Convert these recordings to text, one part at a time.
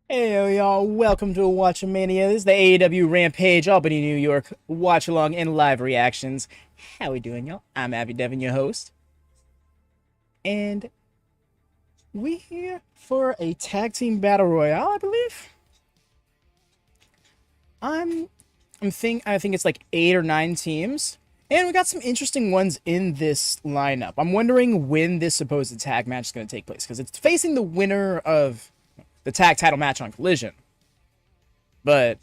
Hey y'all, welcome to WatchaMania. This is the AEW Rampage, Albany, New York, watch along and live reactions. How we doing, y'all? I'm Abby Devin, your host. And we here for a tag team battle royale, I believe. I'm I think it's like 8 or 9 teams. And we got some interesting ones in this lineup. I'm wondering when this supposed tag match is going to take place, because it's facing the winner of the tag title match on Collision. But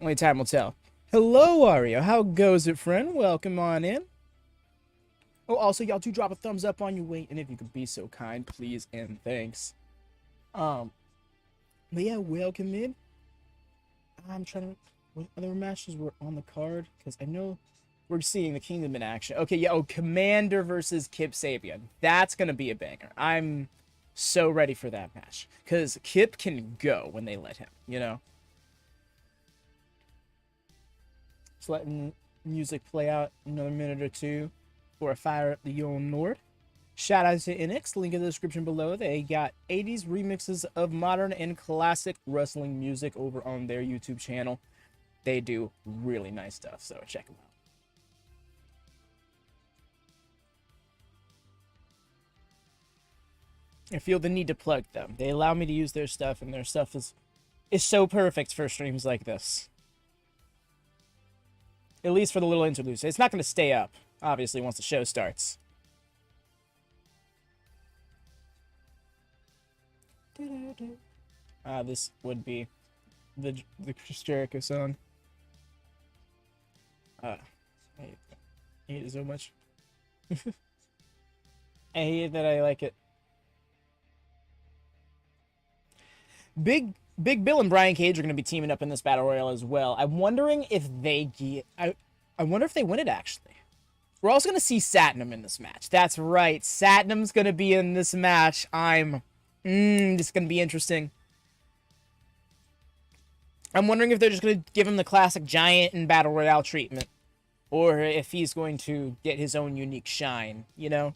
only time will tell. Hello, Ario. How goes it, friend? Welcome on in. Oh, also, y'all do drop a thumbs up on your way, and if you could be so kind, please and thanks. Um, but yeah, welcome in. I'm trying to. What other matches were on the card? Because I know we're seeing the Kingdom in action. Okay, yeah. Oh, Komander versus Kip Sabian. That's gonna be a banger. I'm so ready for that match because Kip can go when they let him. Just letting music play out another minute or two before I fire up the old Nord. Shout out to NX, link in the description below. They got 80s remixes of modern and classic wrestling music over on their YouTube channel. They do really nice stuff, so check them out. I feel the need to plug them. They allow me to use their stuff, and their stuff is so perfect for streams like this. At least for the little interludes. It's not going to stay up, obviously, once the show starts. This would be the Chris Jericho song. I hate it so much. I hate that I like it. Big Bill and Brian Cage are going to be teaming up in this battle royale as well. I'm wondering if they get. I wonder if they win it, actually. We're also going to see Satnam in this match. That's right. Satnam's going to be in this match. This is going to be interesting. I'm wondering if they're just going to give him the classic giant and battle royale treatment, or if he's going to get his own unique shine, you know?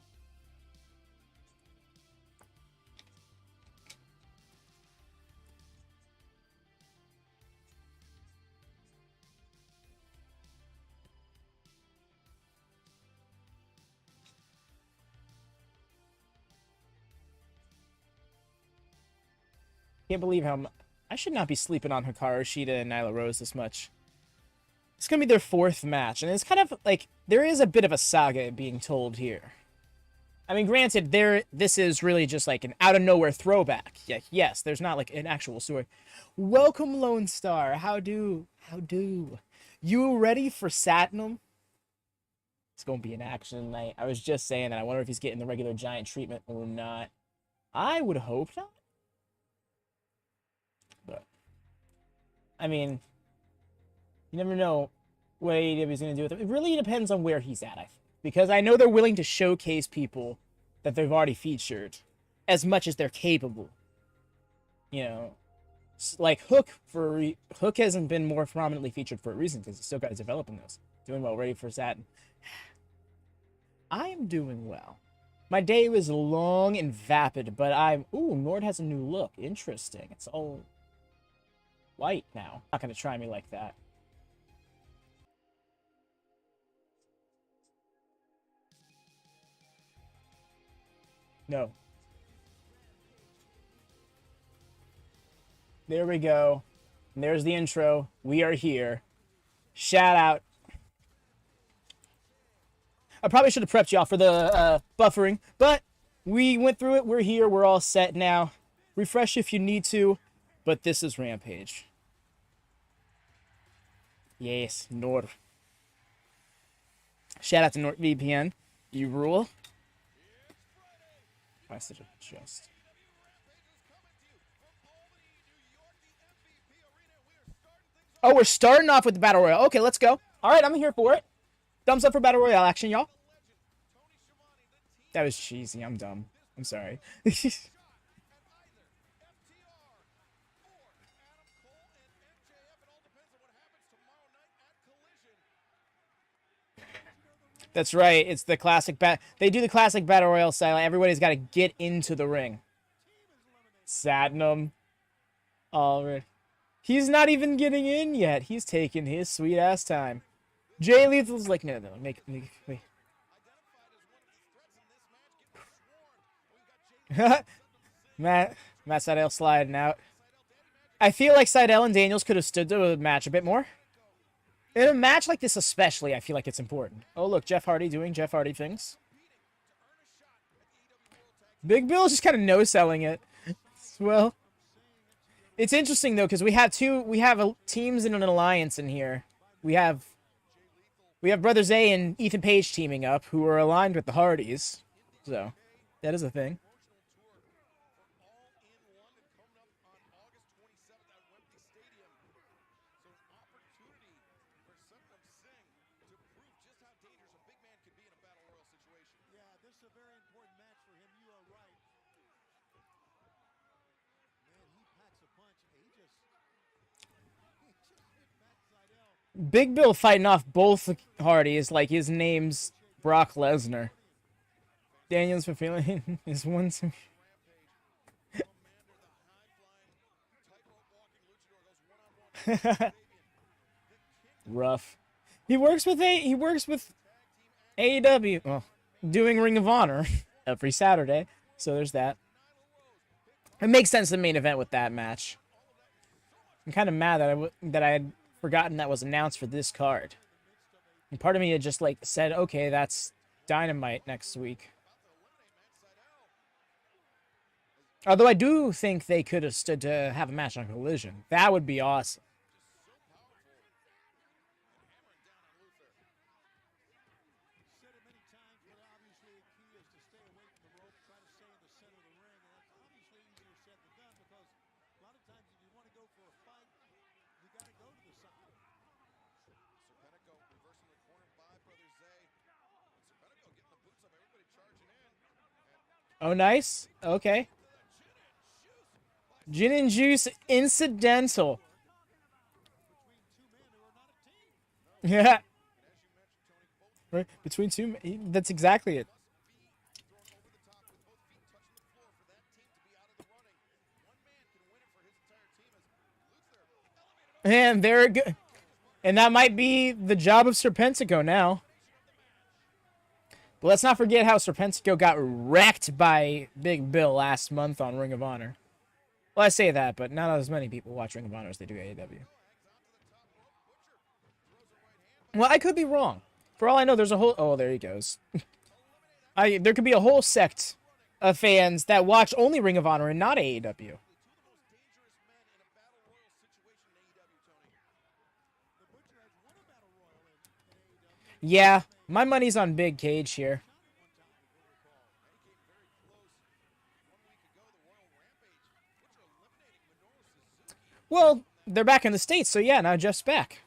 Can't believe how I should not be sleeping on Hikaru, Shida, and Nyla Rose this much. It's going to be their 4th match, and it's kind of like, there is a bit of a saga being told here. I mean, granted, this is really just like an out-of-nowhere throwback. Yeah, yes, there's not like an actual story. Welcome, Lone Star. How do? You ready for Satnam? It's going to be an action night. I was just saying that. I wonder if he's getting the regular giant treatment or not. I would hope not. But, I mean, you never know what AEW is going to do with it. It really depends on where he's at, I think. Because I know they're willing to showcase people that they've already featured as much as they're capable. You know, like Hook Hook hasn't been more prominently featured for a reason, because he's still got to develop in those. Doing well, ready for Saturn. I am doing well. My day was long and vapid, but ooh, Nord has a new look. Interesting. It's all white now. Not gonna try me like that. No. There we go. And there's the intro. We are here. Shout out. I probably should have prepped y'all for the buffering, but we went through it. We're here. We're all set now. Refresh if you need to, but this is Rampage. Yes, Nord. Shout out to NordVPN. You rule. Why such a just? Oh, we're starting off with the Battle Royale. Okay, let's go. All right, I'm here for it. Thumbs up for Battle Royale action, y'all. That was cheesy. I'm dumb. I'm sorry. That's right. It's the classic They do the classic Battle Royale style. Everybody's got to get into the ring. Satnam. Alright. He's not even getting in yet. He's taking his sweet ass time. Jay Lethal's like, no, make wait. Matt Sydal sliding out. I feel like Sydal and Daniels could have stood to the match a bit more. In a match like this especially, I feel like it's important. Oh, look, Jeff Hardy doing Jeff Hardy things. Big Bill is just kind of no-selling it. Well, it's interesting, though, because we have teams in an alliance in here. We have Brother Zay and Ethan Page teaming up, who are aligned with the Hardys. So, that is a thing. Big Bill fighting off both Hardys like his name's Brock Lesnar. Daniels for feeling is one. Rough. He works with AEW. Well, doing Ring of Honor every Saturday. So there's that. It makes sense the main event with that match. I'm kind of mad that I had forgotten that was announced for this card. And part of me had just like said, okay, that's Dynamite next week. Although I do think they could have stood to have a match on Collision. That would be awesome. Oh, nice. Okay. Gin and juice incidental. Yeah. Right. Between two. That's exactly it. And they're good. And that might be the job of Serpentico now. But let's not forget how Serpentico got wrecked by Big Bill last month on Ring of Honor. Well, I say that, but not as many people watch Ring of Honor as they do AEW. Well, I could be wrong. For all I know, there's a whole... Oh, there he goes. There could be a whole sect of fans that watch only Ring of Honor and not AEW. Yeah, my money's on Big Cage here. Well, they're back in the States, so yeah, now Jeff's back.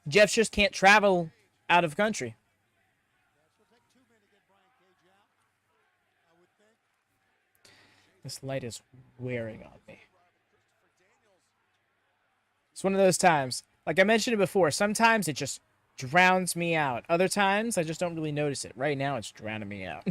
Jeff just can't travel out of country. This light is wearing on me. It's one of those times. Like I mentioned it before, sometimes it just drowns me out. Other times, I just don't really notice it. Right now, it's drowning me out.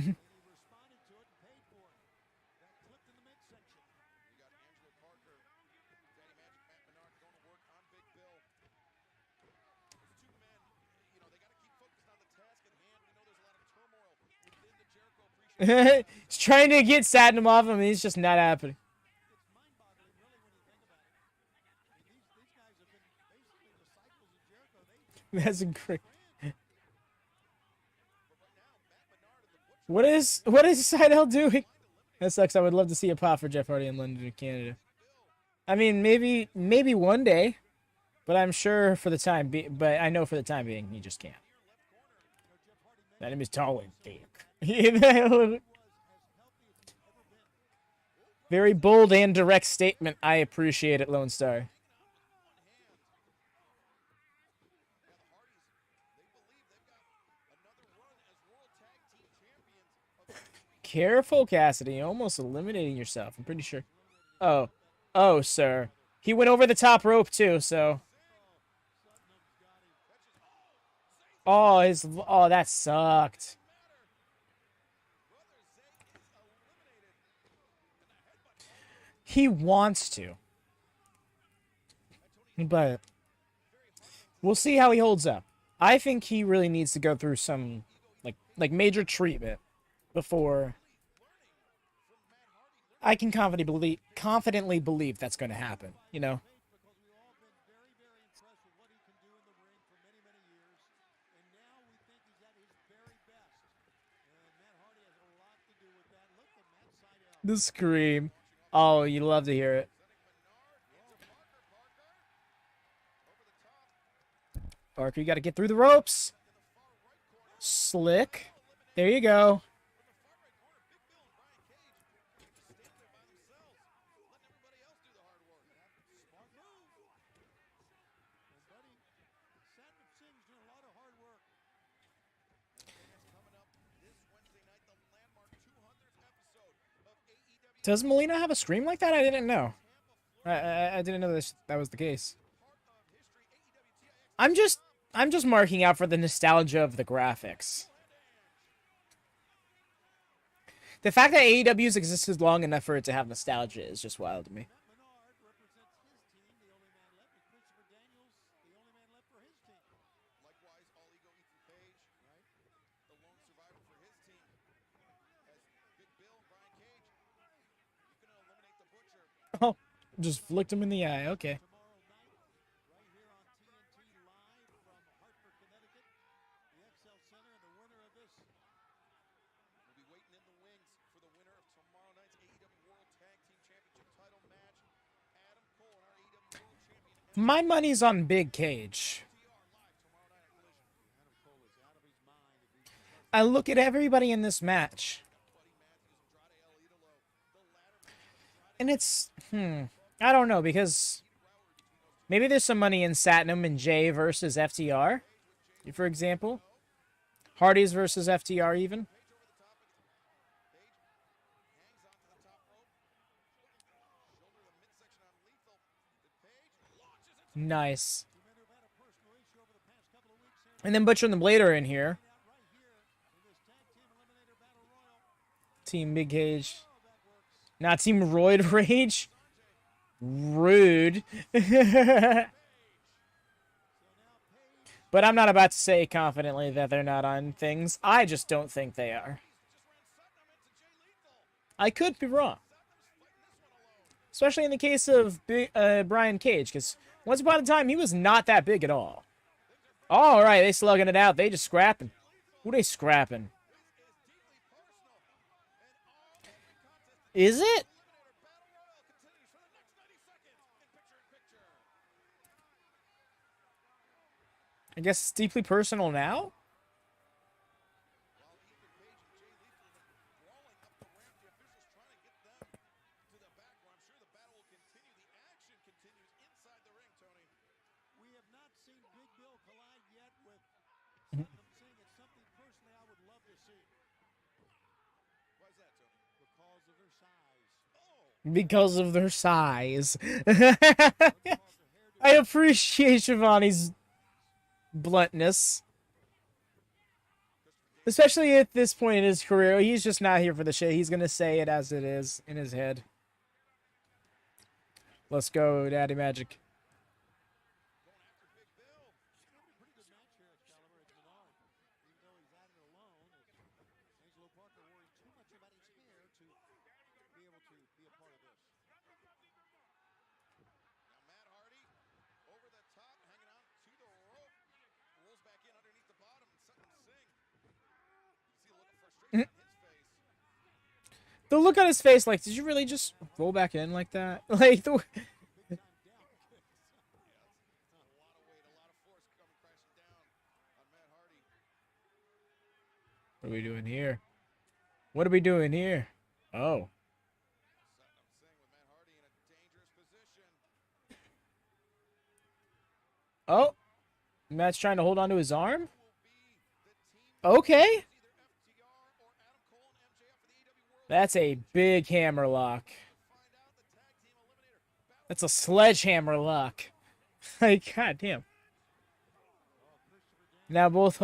He's trying to get Satnam off him, and it's just not happening. That's a great... What is Sydal doing? That sucks. I would love to see a pop for Jeff Hardy in London, Canada. I mean, maybe one day, but I'm sure for the time but I know for the time being, he just can't. That name is tall and thick. Very bold and direct statement. I appreciate it, Lone Star. Careful, Kassidy. Almost eliminating yourself. I'm pretty sure. Oh, sir. He went over the top rope, too, so... Oh, that sucked. He wants to. But we'll see how he holds up. I think he really needs to go through some like major treatment before I can confidently believe that's going to happen, you know? The scream. Oh, you love to hear it. Parker, you got to get through the ropes. Slick. There you go. Does Melina have a scream like that? I didn't know. I didn't know that was the case. I'm just marking out for the nostalgia of the graphics. The fact that AEW's existed long enough for it to have nostalgia is just wild to me. Oh, just flicked him in the eye. Okay. My money's on Big Cage. I look at everybody in this match. And it's, I don't know, because maybe there's some money in Satnam and Jay versus FTR, for example. Hardys versus FTR even. Nice. And then Butcher and the Blade are in here. Team Big Cage. Not Team Roid Rage. Rude. But I'm not about to say confidently that they're not on things. I just don't think they are. I could be wrong. Especially in the case of Brian Cage, because once upon a time, he was not that big at all. All right, they slugging it out. They just scrapping. Who they scrapping? Is it? I guess it's deeply personal now? Because of their size. I appreciate Shivani's bluntness. Especially at this point in his career. He's just not here for the shit. He's going to say it as it is in his head. Let's go, Daddy Magic. The look on his face, like, did you really just roll back in like that? Like, the... What are we doing here? What are we doing here? Oh. Oh. Matt's trying to hold on to his arm? Okay. That's a big hammer lock. That's a sledgehammer lock. Like, goddamn. Now both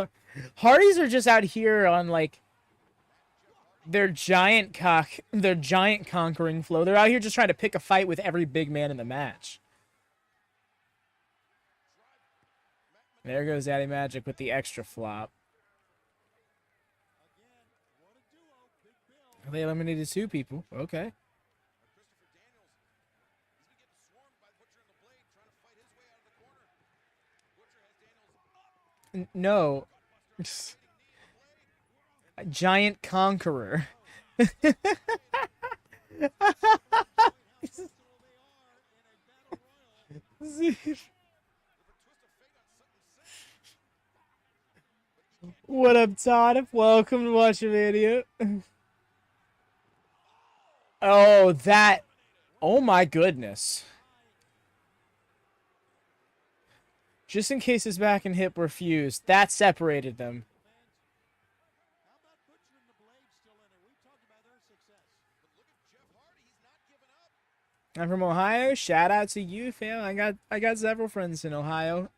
Hardys are just out here on, like, Their giant conquering flow. They're out here just trying to pick a fight with every big man in the match. There goes Daddy Magic with the extra flop. They eliminated 2 people. Okay. No. Giant conqueror. What up, Todd? Welcome to WatchaMania. Oh, that. Oh my goodness. Just in case his back and hip were fused, that separated them. I'm from Ohio. Shout out to you, fam. I got several friends in Ohio,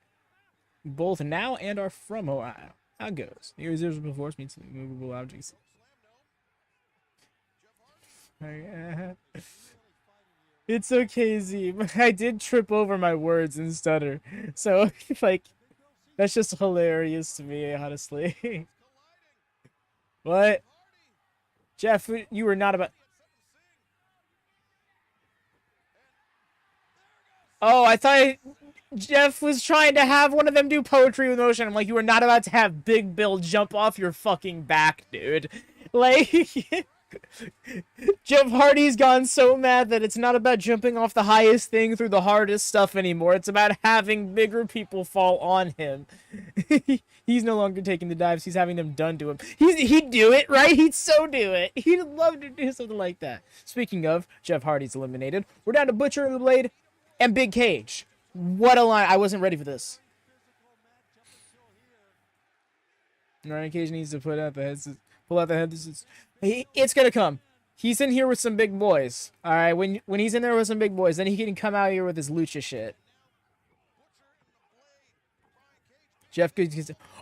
both now and are from Ohio. How it goes? Irresistible force meets movable objects. It's okay, Z. I did trip over my words and stutter, so like that's just hilarious to me, honestly. What? Jeff, you were not about. Oh, I thought Jeff was trying to have one of them do poetry with motion. I'm like, you were not about to have Big Bill jump off your fucking back, dude. Like, Jeff Hardy's gone so mad that it's not about jumping off the highest thing through the hardest stuff anymore. It's about having bigger people fall on him. He's no longer taking the dives. He's having them done to him. He'd do it, right? He'd so do it. He'd love to do something like that. Speaking of, Jeff Hardy's eliminated. We're down to Butcher and the Blade and Big Cage. What a line. I wasn't ready for this. Ryan Cage needs to pull out the heads. It's going to come. He's in here with some big boys. All right, when he's in there with some big boys, then he can come out here with his lucha shit. Jeff could,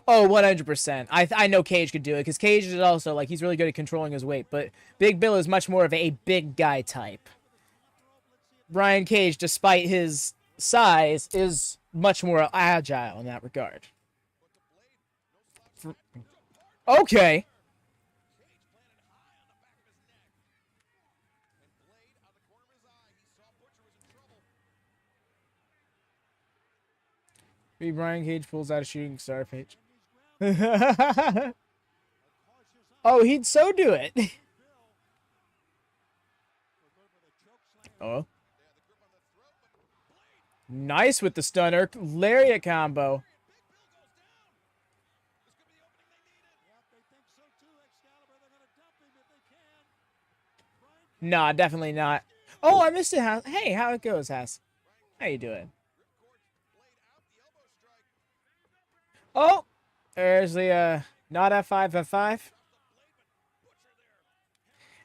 oh, 100%. I know Cage could do it because Cage is also like he's really good at controlling his weight, but Big Bill is much more of a big guy type. Brian Cage, despite his size, is much more agile in that regard. Okay. Maybe Brian Cage pulls out a shooting star page. Oh, he'd so do it. Oh. Nice with the stunner. Lariat combo. Nah, definitely not. Oh, I missed it, Haas. Hey, how it goes, Haas? How you doing? Oh! There's the, not F5, F5.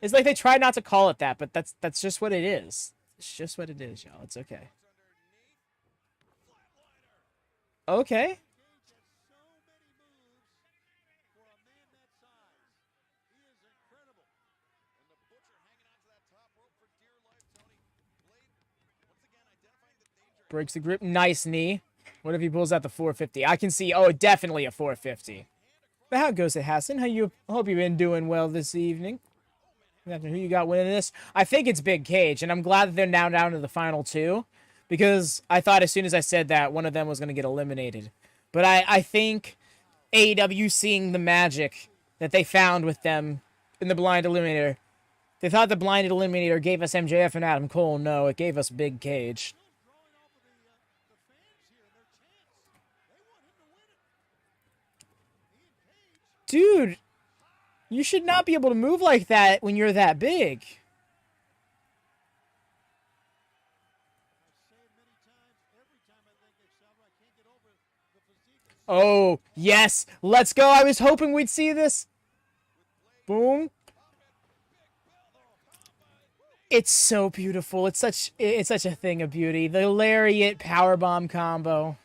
It's like they try not to call it that, but that's just what it is. It's just what it is, y'all. It's okay. Okay. Breaks the grip. Nice knee. What if he pulls out the 450? I can see, oh, definitely a 450. But how goes it, Hassan? Hope you've been doing well this evening. After who you got winning this? I think it's Big Cage, and I'm glad that they're now down to the final 2. Because I thought as soon as I said that, one of them was going to get eliminated. But I think AEW seeing the magic that they found with them in the Blind Eliminator. They thought the Blind Eliminator gave us MJF and Adam Cole. No, it gave us Big Cage. Dude, you should not be able to move like that when you're that big. Oh, yes. Let's go. I was hoping we'd see this. Boom. It's so beautiful. It's such a thing of beauty. The lariat powerbomb combo.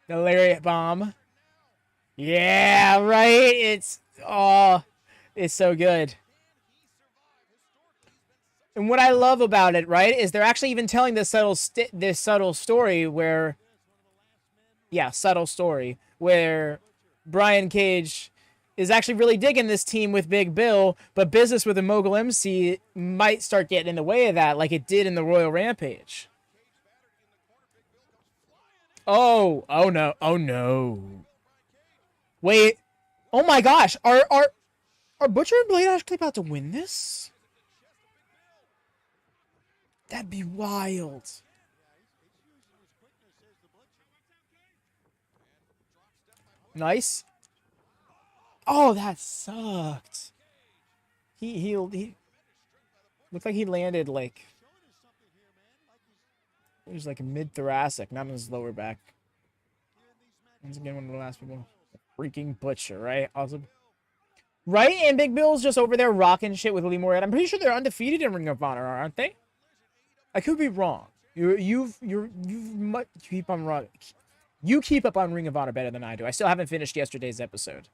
The lariat bomb. Yeah, right. It's so good. And what I love about it, right, is they're actually even telling this subtle story where, yeah, subtle story where Brian Cage is actually really digging this team with Big Bill, but business with a mogul MC might start getting in the way of that, like it did in the Royal Rampage. Oh no, oh no. Wait, oh my gosh, are Butcher and Blade actually about to win this? That'd be wild. Nice. Oh, that sucked. He looked like he landed like it was like a mid-thoracic, not in his lower back. Once again, one of the last people. Freaking Butcher, right? Awesome. Right? And Big Bill's just over there rocking shit with Lee Moret. I'm pretty sure they're undefeated in Ring of Honor, aren't they? I could be wrong. You keep on wrong. You keep up on Ring of Honor better than I do. I still haven't finished yesterday's episode.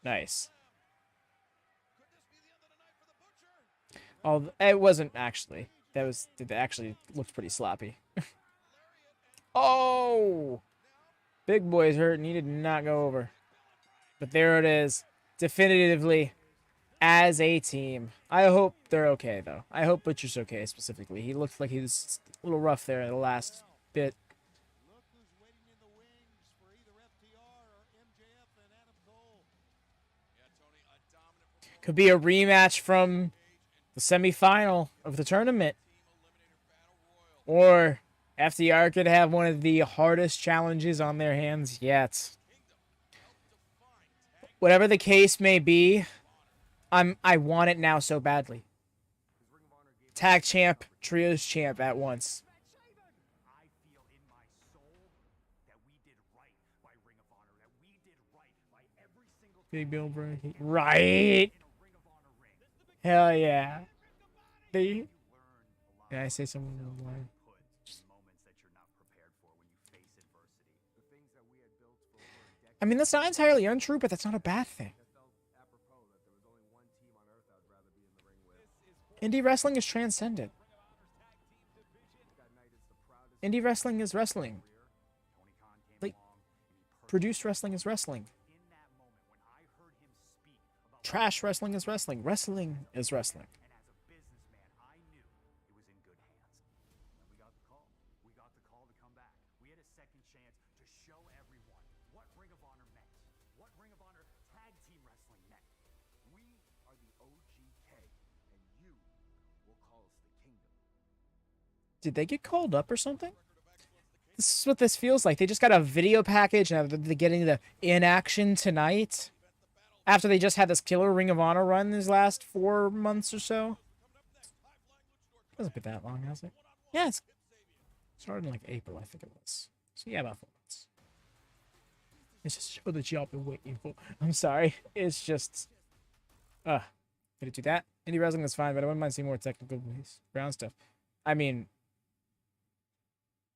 Nice. Oh, it wasn't actually. That actually looked pretty sloppy. Oh! Big boy's hurt and he did not go over. But there it is. Definitively as a team. I hope they're okay, though. I hope Butcher's okay, specifically. He looked like he was a little rough there in the last bit. Could be a rematch from the semifinal of the tournament. Or FTR could have one of the hardest challenges on their hands yet. Whatever the case may be, I want it now so badly. Tag champ, trios champ at once. Big Bill, bro. Right. Hell yeah. Did I say something online? I mean, that's not entirely untrue, but that's not a bad thing. Indie wrestling is transcendent. Indie wrestling is wrestling. Like, produced wrestling is wrestling. Trash wrestling is wrestling. Wrestling is wrestling. Did they get called up or something? This is what this feels like. They just got a video package and they're getting the in action tonight. After they just had this killer Ring of Honor run these last 4 months or so. It hasn't been that long, has it? Yeah, it's started in like April, I think it was. So yeah, about 4 months. It's just a show that y'all been waiting for. I'm sorry. It's just did it do that? Indie wrestling is fine, but I wouldn't mind seeing more technical brown stuff. I mean,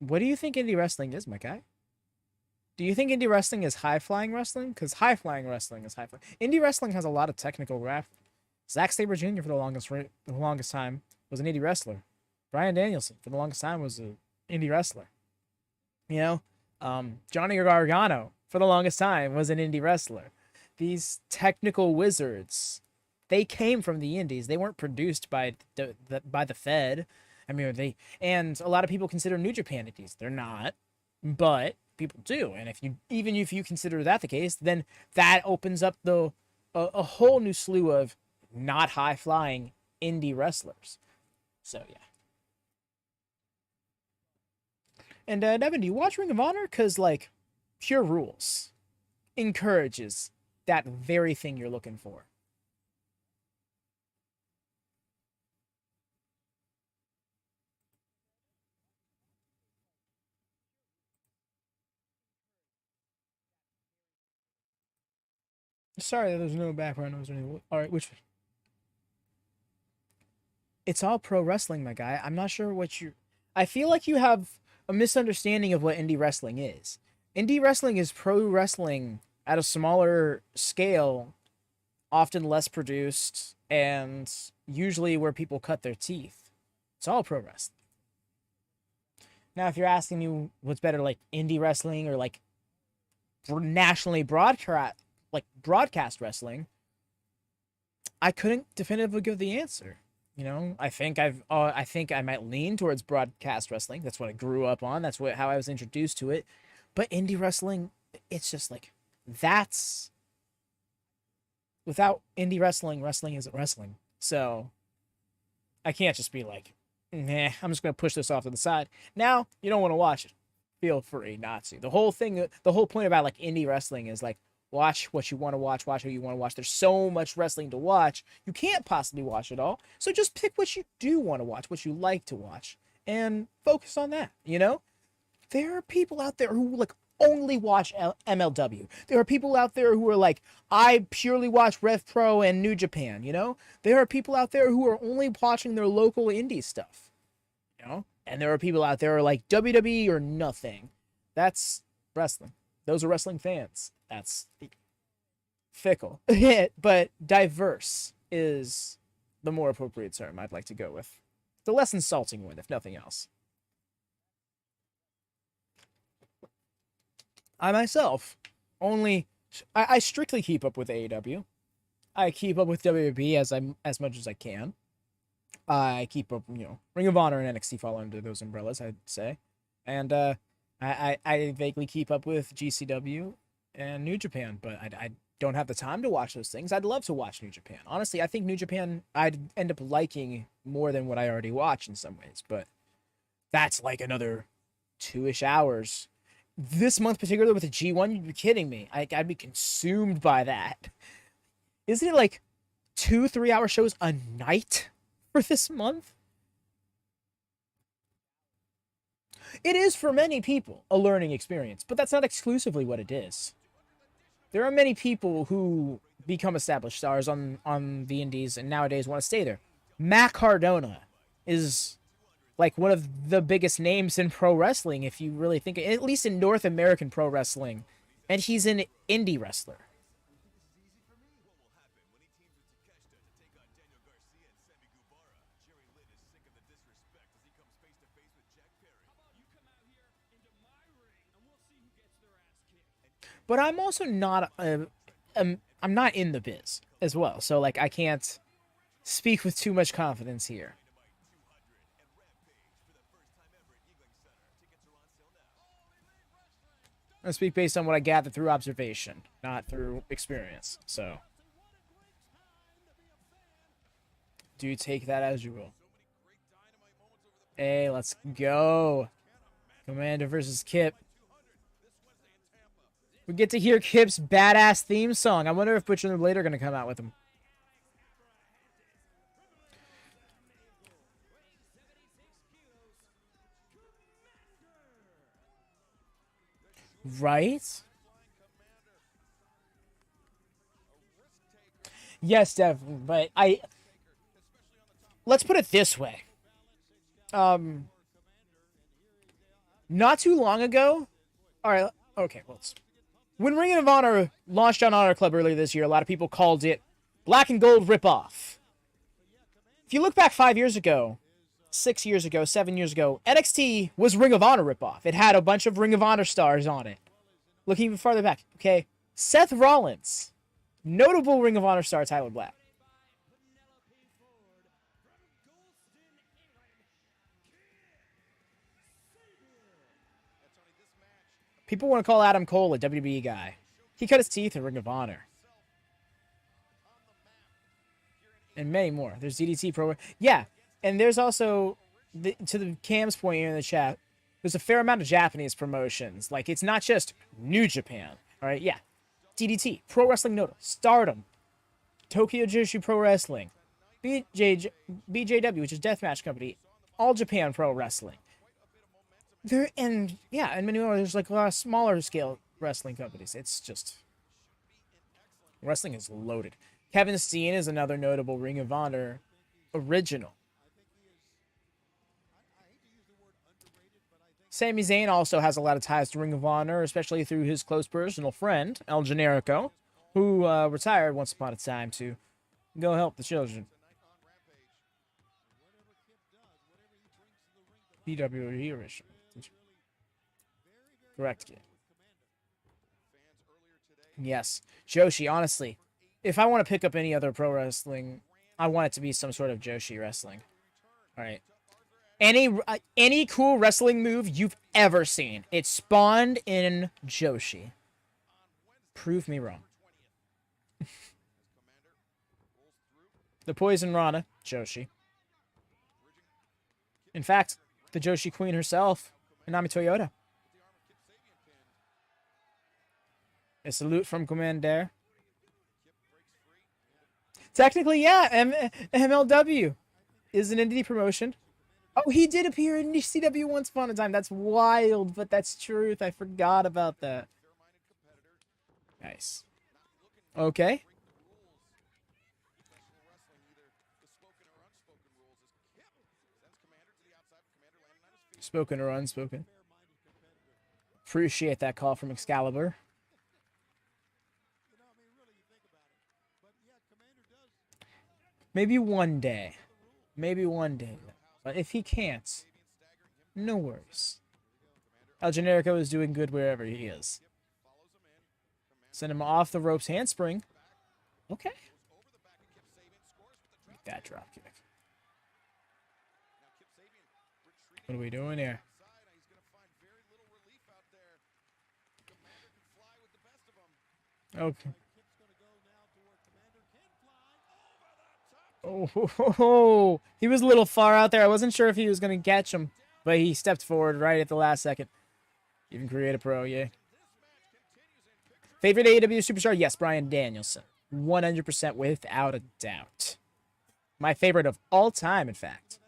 what do you think indie wrestling is, my guy? Do you think indie wrestling is high-flying wrestling? Because high-flying wrestling is high-flying. Indie wrestling has a lot of technical graph. Zack Sabre Jr. for the longest time was an indie wrestler. Bryan Danielson for the longest time was an indie wrestler. You know, Johnny Gargano for the longest time was an indie wrestler. These technical wizards, they came from the indies. They weren't produced by the Fed. I mean, and a lot of people consider New Japan indies. They're not, but people do. And even if you consider that the case, then that opens up a whole new slew of not high flying indie wrestlers. So yeah. And Devin, do you watch Ring of Honor? Because like Pure Rules encourages that very thing you're looking for. Sorry, there's no background noise or anything. All right, which? It's all pro wrestling, my guy. I'm not sure what you. I feel like you have a misunderstanding of what indie wrestling is. Indie wrestling is pro wrestling at a smaller scale, often less produced, and usually where people cut their teeth. It's all pro wrestling. Now, if you're asking me what's better, like indie wrestling or like nationally broadcast wrestling, I couldn't definitively give the answer. You know, I think I might lean towards broadcast wrestling. That's what I grew up on. That's how I was introduced to it. But indie wrestling, it's just like, that's, without indie wrestling, wrestling isn't wrestling. So I can't just be like, nah, I'm just going to push this off to the side. Now, you don't want to watch it. Feel free not to. The whole point about like indie wrestling is like, watch what you want to watch who you want to watch. There's so much wrestling to watch. You can't possibly watch it all. So just pick what you do want to watch, what you like to watch, and focus on that, you know? There are people out there who like only watch MLW. There are people out there who are like, I purely watch Rev Pro and New Japan, you know? There are people out there who are only watching their local indie stuff, you know? And there are people out there who are like WWE or nothing. That's wrestling. Those are wrestling fans. That's fickle. But diverse is the more appropriate term I'd like to go with. The less insulting one, if nothing else. I myself I strictly keep up with AEW. I keep up with WWE as much as I can. I keep up, you know, Ring of Honor and NXT fall under those umbrellas, I'd say. And I vaguely keep up with GCW and New Japan, but I don't have the time to watch those things. I'd love to watch New Japan. Honestly, I think New Japan I'd end up liking more than what I already watch in some ways, but that's like another 2-ish hours. This month, particularly with the G1, you'd be kidding me. I'd be consumed by that. Isn't it like 2-3 hour shows a night for this month? It is for many people a learning experience, but that's not exclusively what it is. There are many people who become established stars on the indies and nowadays want to stay there. Matt Cardona is like one of the biggest names in pro wrestling, if you really think, at least in North American pro wrestling, and he's an indie wrestler. But I'm also not I'm not in the biz as well, so like I can't speak with too much confidence here. I speak based on what I gather through observation, not through experience. So, do take that as you will. Hey, let's go. Komander versus Kip. We get to hear Kip's badass theme song. I wonder if Butcher and the Blade are going to come out with him. Right? Yes, definitely. But let's put it this way. Not too long ago. All right. Okay. Well, when Ring of Honor launched on Honor Club earlier this year, a lot of people called it Black and Gold ripoff. If you look back 5 years ago, 6 years ago, 7 years ago, NXT was Ring of Honor ripoff. It had a bunch of Ring of Honor stars on it. Looking even farther back, okay, Seth Rollins, notable Ring of Honor star Tyler Black. People want to call Adam Cole a WWE guy. He cut his teeth in Ring of Honor. And many more. There's DDT Pro. Yeah, and there's also, to the Cam's point here in the chat, there's a fair amount of Japanese promotions. Like, it's not just New Japan. All right, yeah. DDT, Pro Wrestling Noto, Stardom, Tokyo Joshi Pro Wrestling, BJW, which is Deathmatch Company, All Japan Pro Wrestling. And many more. There's like a lot of smaller scale wrestling companies. It's just, wrestling is loaded. Kevin Steen is another notable Ring of Honor original. Sami Zayn also has a lot of ties to Ring of Honor, especially through his close personal friend, El Generico, who retired once upon a time to go help the children. WWE original. Correct. Yes. Joshi, honestly, if I want to pick up any other pro wrestling, I want it to be some sort of Joshi wrestling. All right. Any cool wrestling move you've ever seen, it spawned in Joshi. Prove me wrong. The Poison Rana, Joshi. In fact, the Joshi Queen herself, Inami Toyota. A salute from Komander. Technically, yeah, MLW is an indie promotion. Oh, he did appear in CW once upon a time. That's wild, but that's truth. I forgot about that. Nice. Okay. Spoken or unspoken. Appreciate that call from Excalibur. Maybe one day. Maybe one day. But if he can't, no worries. El Generico is doing good wherever he is. Send him off the ropes handspring. Okay. Make that drop kick. What are we doing here? Okay. Oh, he was a little far out there. I wasn't sure if he was going to catch him, but he stepped forward right at the last second. Even create a pro, yeah. Favorite AEW superstar? Yes, Bryan Danielson. 100% without a doubt. My favorite of all time, in fact.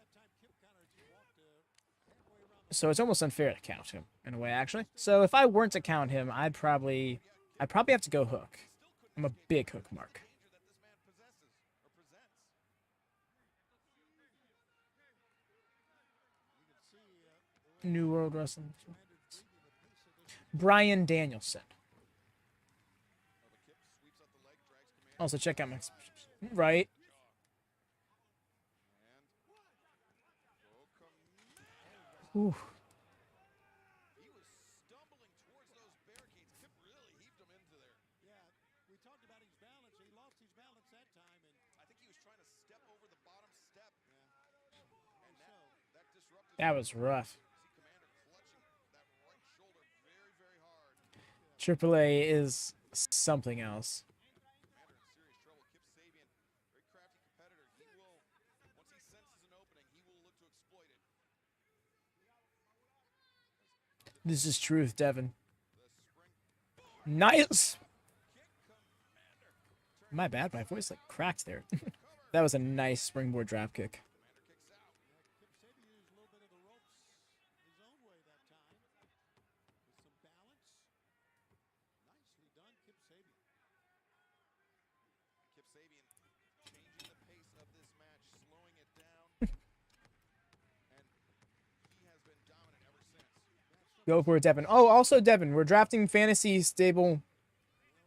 So it's almost unfair to count him, in a way, actually. So if I weren't to count him, I'd probably have to go Hook. I'm a big Hook mark. New World Wrestling. Bryan Danielson. Also, check out my... Right. Ooh. That was rough. AAA is something else. This is truth, Devin. Nice. My bad, my voice like cracked there. That was a nice springboard drop kick. Go for it, Devin. Oh, also, Devin, we're drafting Fantasy Stable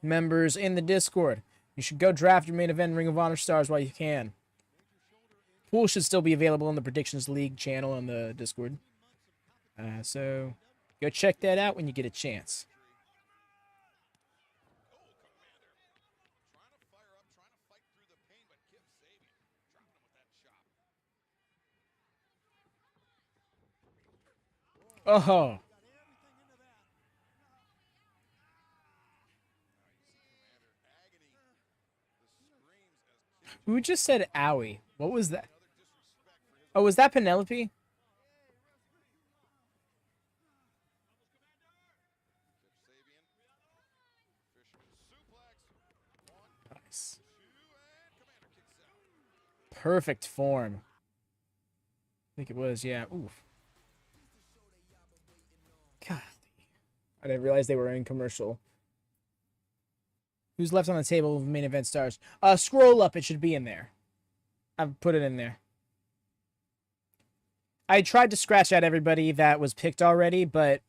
members in the Discord. You should go draft your main event Ring of Honor stars while you can. Pool should still be available in the Predictions League channel on the Discord. So go check that out when you get a chance. Oh. Who just said owie? What was that? Oh, was that Penelope? Nice. Perfect form. I think it was, yeah. Oof. God. I didn't realize they were in commercial. Who's left on the table of main event stars? Scroll up. It should be in there. I've put it in there. I tried to scratch out everybody that was picked already, but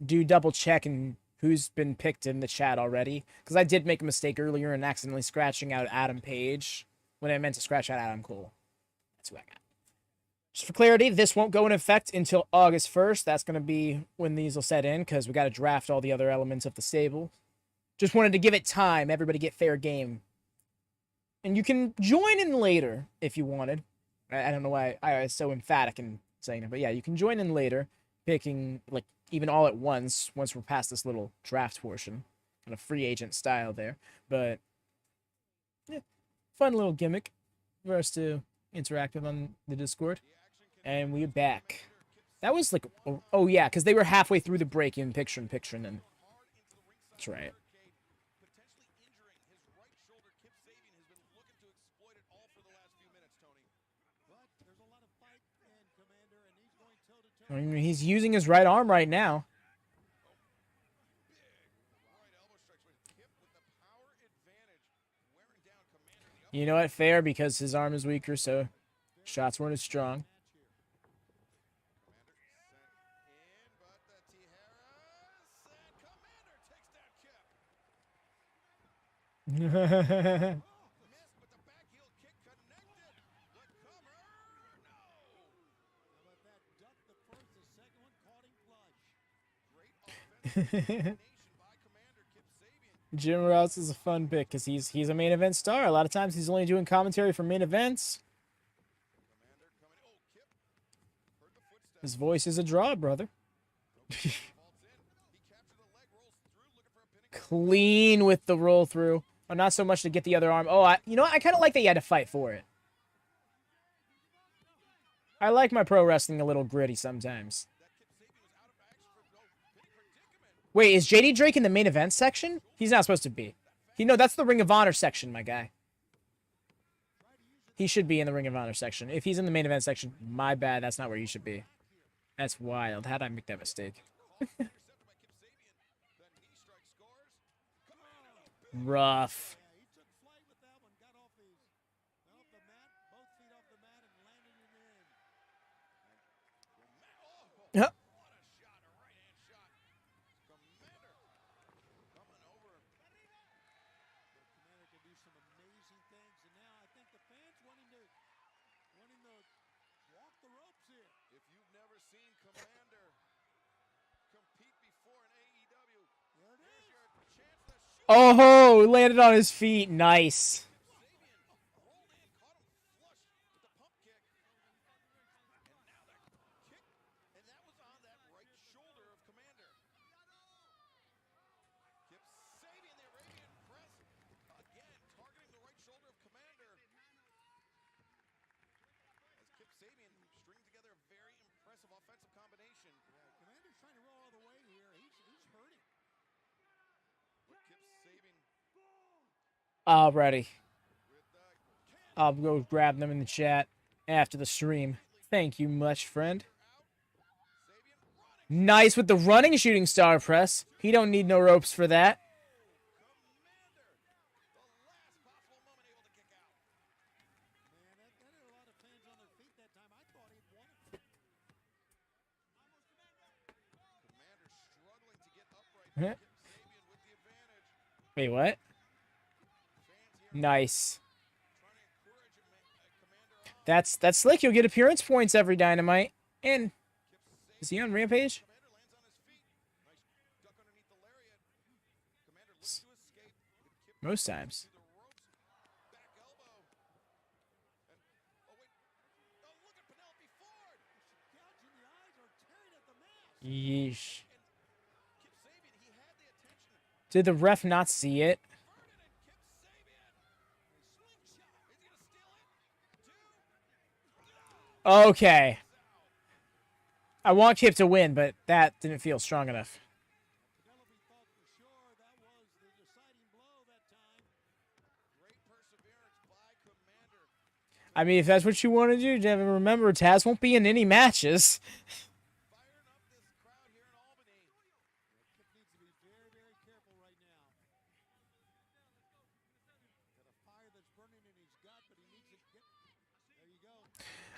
do double check and who's been picked in the chat already. Because I did make a mistake earlier in accidentally scratching out Adam Page when I meant to scratch out Adam Cole. That's who I got. Just for clarity, this won't go in effect until August 1st. That's going to be when these will set in because we got to draft all the other elements of the stable. Just wanted to give it time. Everybody get fair game. And you can join in later if you wanted. I don't know why I was so emphatic in saying it, but yeah, you can join in later, picking like even all at once we're past this little draft portion, kind of free agent style there. But yeah, fun little gimmick for us to interact with on the Discord. And we're back. That was like, oh yeah, because they were halfway through the break in picture-in-picture, and then that's right. I mean, he's using his right arm right now. You know what? Fair, because his arm is weaker, so shots weren't as strong. Jim Rouse is a fun pick because he's a main event star. A lot of times he's only doing commentary for main events. His voice is a draw, brother. Clean with the roll through. Oh, not so much to get the other arm. Oh, you know what? I kind of like that you had to fight for it. I like my pro wrestling a little gritty sometimes. Wait, is JD Drake in the main event section? He's not supposed to be. No, that's the Ring of Honor section, my guy. He should be in the Ring of Honor section. If he's in the main event section, my bad. That's not where he should be. That's wild. How'd I make that mistake? Rough. Huh. Oh, landed on his feet. Nice. Alrighty. I'll go grab them in the chat after the stream. Thank you much, friend. Nice with the running shooting star press. He don't need no ropes for that. Wait, what? Nice. That's slick. You'll get appearance points every Dynamite. And is he on Rampage? Most times. Yeesh. Did the ref not see it? Okay. I want Kip to win, but that didn't feel strong enough. I mean, if that's what you want to do, Devin, remember, Taz won't be in any matches.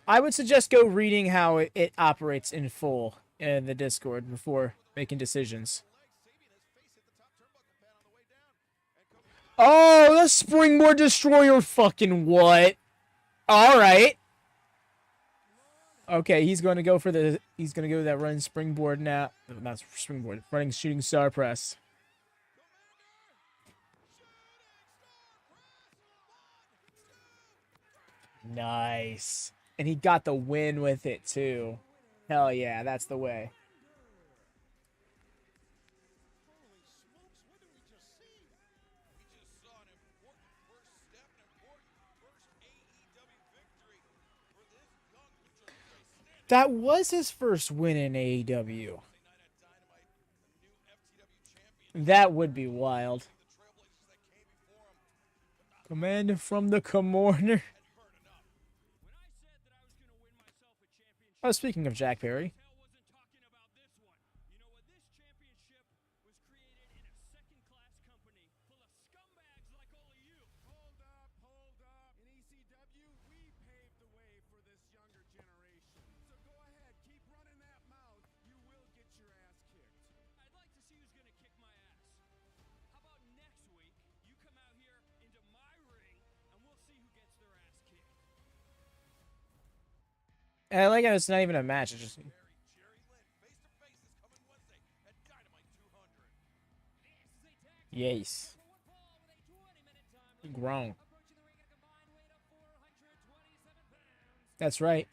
I would suggest go reading how it operates in full in the Discord before making decisions. Oh, the Springboard Destroyer fucking what? All right. Okay, he's going to go for the. He's going to go to that running springboard now. Not springboard. Running shooting star press. Nice. And he got the win with it too. Hell yeah, that's the way. That was his first win in AEW. That would be wild. Komander from the Komander. Oh, speaking of Jack Perry. I like how it's not even a match. It's just. Yes. Grown. That's right.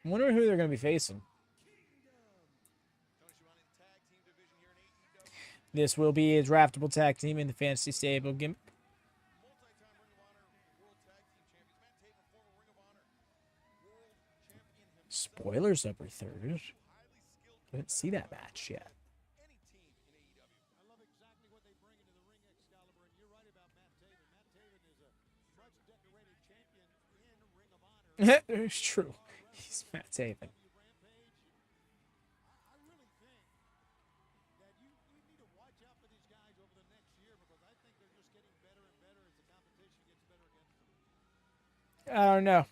I wonder who they're going to be facing. This will be a draftable tag team in the fantasy stable gimmick. Spoilers every third. Didn't see that match yet. It's true. He's Matt Taven. I don't know.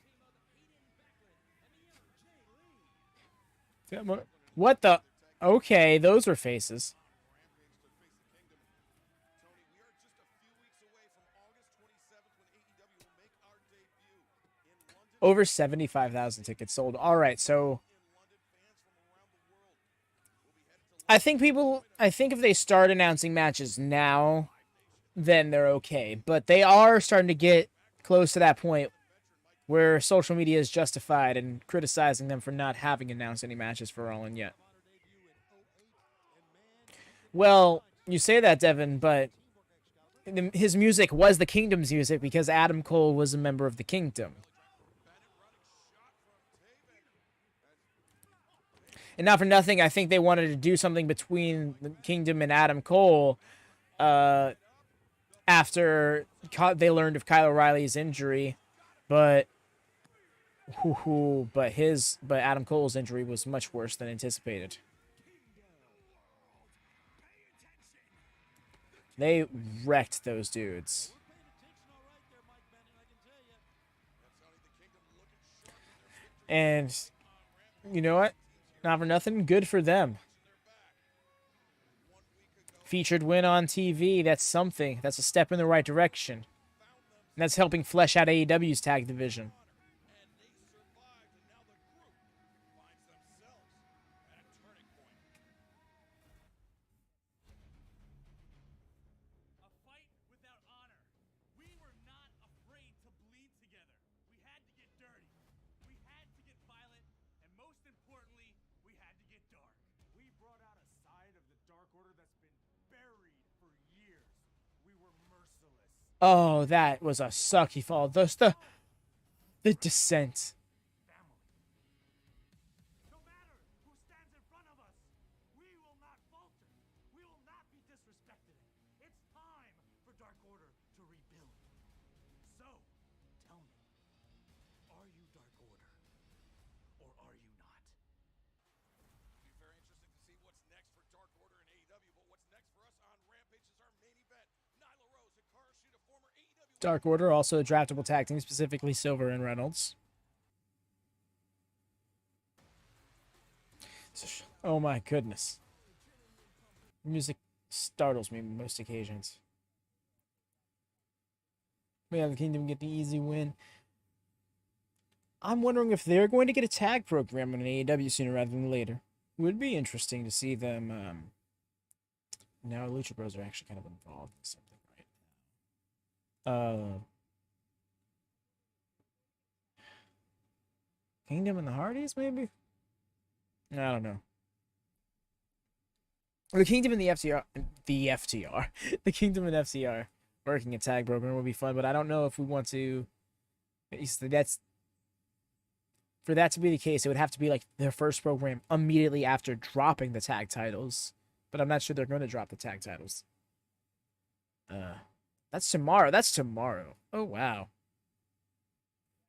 What the? Okay, those were faces. Over 75,000 tickets sold. All right, so I think if they start announcing matches now, then they're okay. But they are starting to get close to that point where social media is justified in criticizing them for not having announced any matches for Rollin yet. Well, you say that, Devin, but his music was the Kingdom's music because Adam Cole was a member of the Kingdom. And not for nothing, I think they wanted to do something between the Kingdom and Adam Cole after they learned of Kyle O'Reilly's injury. But Adam Cole's injury was much worse than anticipated. They wrecked those dudes. And you know what? Not for nothing, good for them. Featured win on TV, that's something. That's a step in the right direction. And that's helping flesh out AEW's tag division. Oh, that was a sucky fall. The descent. Dark Order, also a draftable tag team, specifically Silver and Reynolds. Oh my goodness. Music startles me most occasions. We have the Kingdom get the easy win. I'm wondering if they're going to get a tag program in AEW sooner rather than later. Would be interesting to see them. Now Lucha Bros are actually kind of involved in something right now. Kingdom and the Hardys, maybe? I don't know. The Kingdom and the FTR, the Kingdom and FTR working a tag program would be fun, but I don't know if we want to. That's for that to be the case. It would have to be like their first program immediately after dropping the tag titles, but I'm not sure they're going to drop the tag titles. That's tomorrow. That's tomorrow. Oh wow.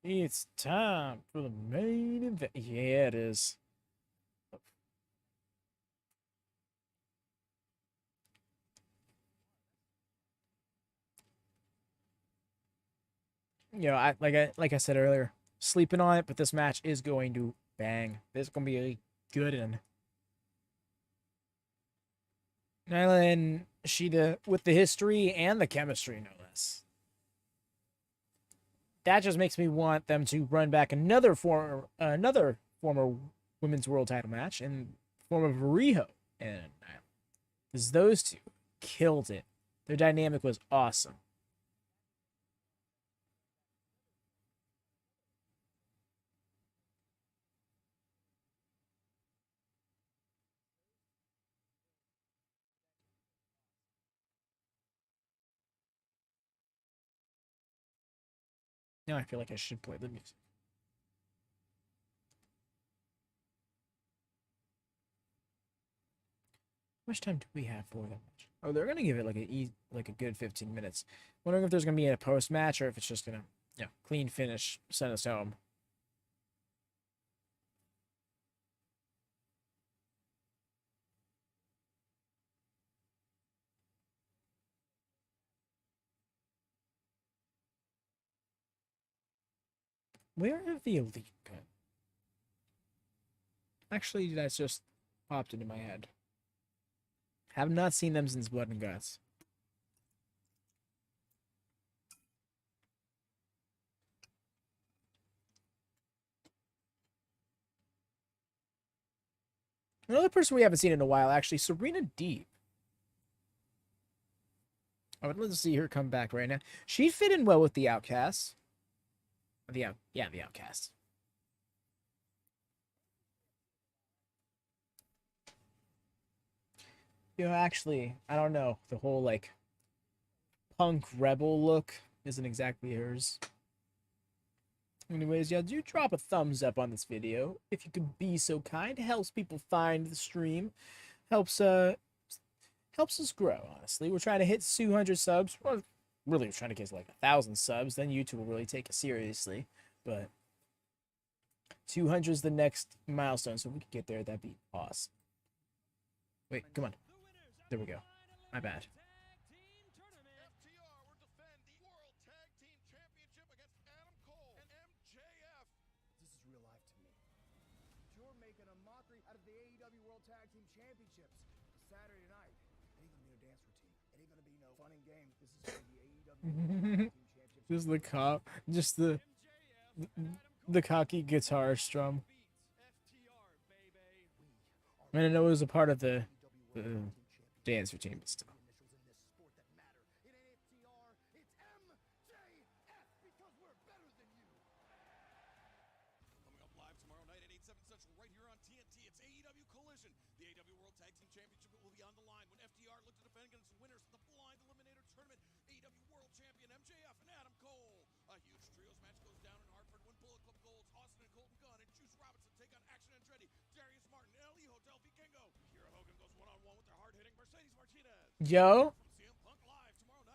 It's time for the main event. Yeah, it is. You know, I said earlier, sleeping on it, but this match is going to bang. This is going to be a good one. Nyla and Shida with the history and the chemistry, no less. That just makes me want them to run back another former women's world title match in form of Riho and Nyla. Because those two killed it. Their dynamic was awesome. Now I feel like I should play the music. How much time do we have for that match? Oh, they're gonna give it like a good 15 minutes. Wondering if there's gonna be a post match or if it's just gonna clean finish, send us home. Where have the elite gone? Actually, that's just popped into my head. Have not seen them since Blood and Guts. Another person we haven't seen in a while, actually, Serena Deep. I would love to see her come back right now. She'd fit in well with the Outcasts. The Outcasts. You know, actually, I don't know. The whole like punk rebel look isn't exactly hers. Anyways, yeah, do drop a thumbs up on this video if you could be so kind. It helps people find the stream. Helps helps us grow, honestly. We're trying to hit 200 subs. Well, really, we're trying to get to like 1,000 subs. Then YouTube will really take it seriously. But 200 is the next milestone, so if we could get there, that'd be awesome. Wait, come on. There we go. My bad. Making a mockery out of the AEW World Tag Team Championships Saturday night. It ain't gonna be no dance routine. It ain't gonna be no fun and games. This is for the AEW World Tag Team Championships. Just the cop, just the cocky guitar strum. I mean, I know it was a part of the dance routine, but still. Yo,